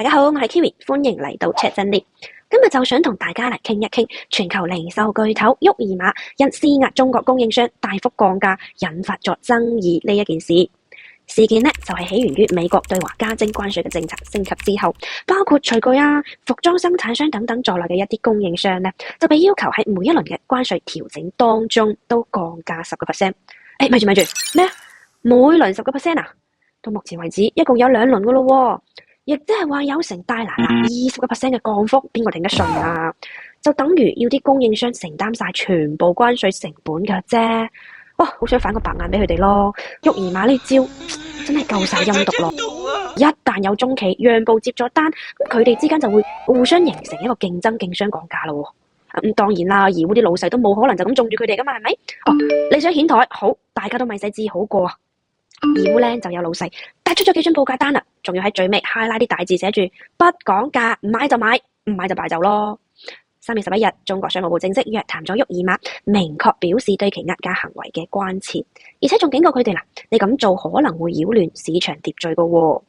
大家好，我係 Kiwi，歡迎嚟到 Chat 真啲。今日就想同大家嚟傾一傾全球零售巨頭沃爾瑪因施壓中國供應商大幅降價，引發咗爭議呢一件事。事件呢就係起源於美國對華加徵關稅嘅政策升級之後，包括廚具服裝生產商等等在內嘅一啲供應商呢，就被要求喺每一輪嘅關稅調整當中都降價10%。咪住咩？每輪10%啊？到目前為止，一共有2輪噶咯喎，亦即係話有成大拿20% 嘅降幅，邊個頂得順啊？就等於要啲供應商承擔晒全部關稅成本噶啫。哇，好想反個白眼俾佢哋咯！沃爾瑪呢招真係夠晒陰毒咯！一旦有中企讓步接咗單，咁佢哋之間就會互相形成一個競爭，競相降價咯。咁當然啦，義烏啲老細都冇可能就咁種住佢哋噶嘛，係咪？你想顯台好，大家都咪使治好過啊！義烏咧就有老細帶出咗幾張報價單啦，仲要喺最尾 highlight 啲大字寫住不講價，唔買就買，唔買就敗就咯。3月11日，中國商務部正式約談咗沃爾瑪，明確表示對其壓價行為嘅關切，而且仲警告佢哋啦，你咁做可能會擾亂市場秩序噶喎。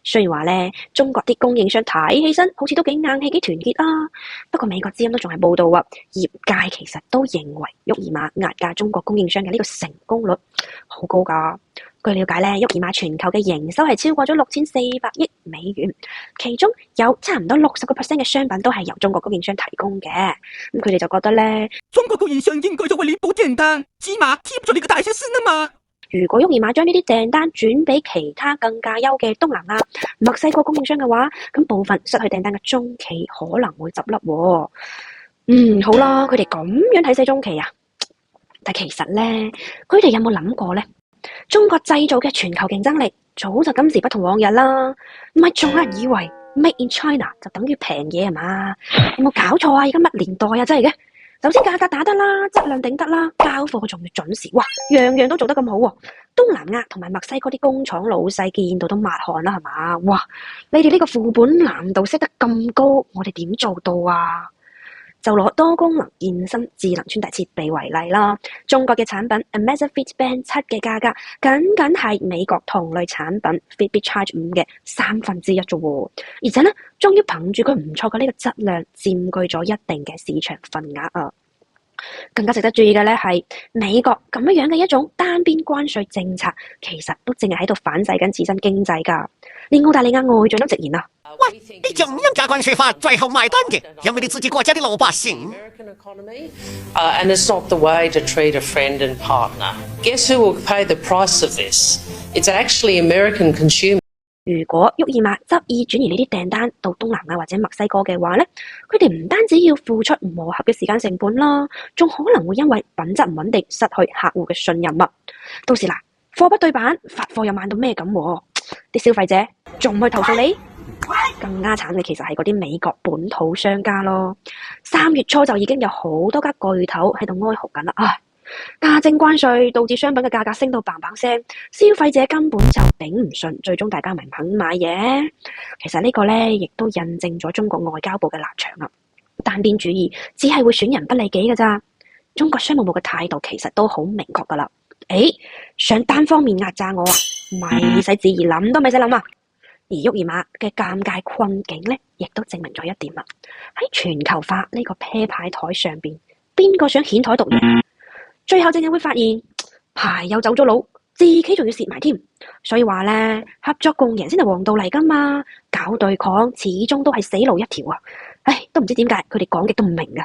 雖然話咧，中國啲供應商睇起身好似都幾硬氣、幾團結啊，不過美國之音都仲係報道啊，業界其實都認為沃爾瑪壓價中國供應商嘅呢個成功率好高噶。據了解咧，沃爾瑪全球嘅營收係超過咗6400億美元，其中有差唔多60% 嘅商品都係由中國供應商提供嘅。咁佢哋就覺得咧，中國供應商應該就會臉補訂單，起碼貼咗呢個大消息啊嘛。如果沃爾瑪將呢啲訂單轉俾其他更加優嘅東南亞、墨西哥供應商嘅話，咁部分失去訂單嘅中企可能會執笠喎。好啦，佢哋咁樣睇死中企啊，但其實咧，佢哋有冇諗過咧？中國製造嘅全球競爭力早就今時不同往日啦，唔係仲有人以為 Made in China 就等於平嘢係嘛？有冇搞錯啊？而家乜年代啊？真係嘅，首先價格打得啦，質量頂得啦，交貨仲要準時，哇，樣樣都做得咁好喎。東南亞同埋墨西哥啲工廠老細見到都抹汗啦，係嘛？哇，你哋呢個副本難度 set 得咁高，我哋點做到啊？就攞多功能健身智能穿戴設備為例啦，中國嘅產品 Amazfit Band 7嘅價格僅係美國同類產品 Fitbit Charge 5嘅1/3啫喎，而且咧，終於憑住佢唔錯嘅呢個質量，佔據咗一定嘅市場份額啊！更加值得注意嘅咧係美國咁樣嘅一種單邊關稅政策，其實都淨係喺度反制緊自身經濟㗎。連澳大利亞外長都直言啊，喂，你咁樣加關稅法，最後埋單嘅有冇你自己國家啲老百姓？And it's not the way to treat a friend and partner. Guess who will pay the price of this? It's actually American consumers. 如果沃爾瑪執意轉移呢啲訂單到東南亞或者墨西哥嘅話咧，佢哋唔單止要付出磨合嘅時間成本啦，仲可能會因為品質唔穩定失去客戶嘅信任啊！到時嗱，貨不對版，發貨又慢到咩咁，啲消費者仲唔去投訴你？更加慘嘅其實係嗰啲美國本土商家咯。3月初就已經有好多家巨頭喺度哀嚎緊啦，加徵關稅導致商品嘅價格升到嘭嘭聲，消費者根本就頂唔順，最終大家咪唔肯買嘢。其實呢個咧亦都印證咗中國外交部嘅立場啦，單邊主義只係會損人不利己㗎咋。中國商務部嘅態度其實都好明確噶啦，想單方面壓榨我啊，咪使旨意諗都咪使諗啊！而沃爾瑪嘅尷尬困境咧，亦都證明咗一點啦，喺全球化呢個啤牌台上邊，邊個想顯台獨贏？最後淨係會發現牌又走咗佬，自己仲要蝕埋添。所以話咧，合作共贏先係王道嚟噶嘛，搞對抗始終都係死路一條啊！都唔知點解佢哋講極都唔明噶。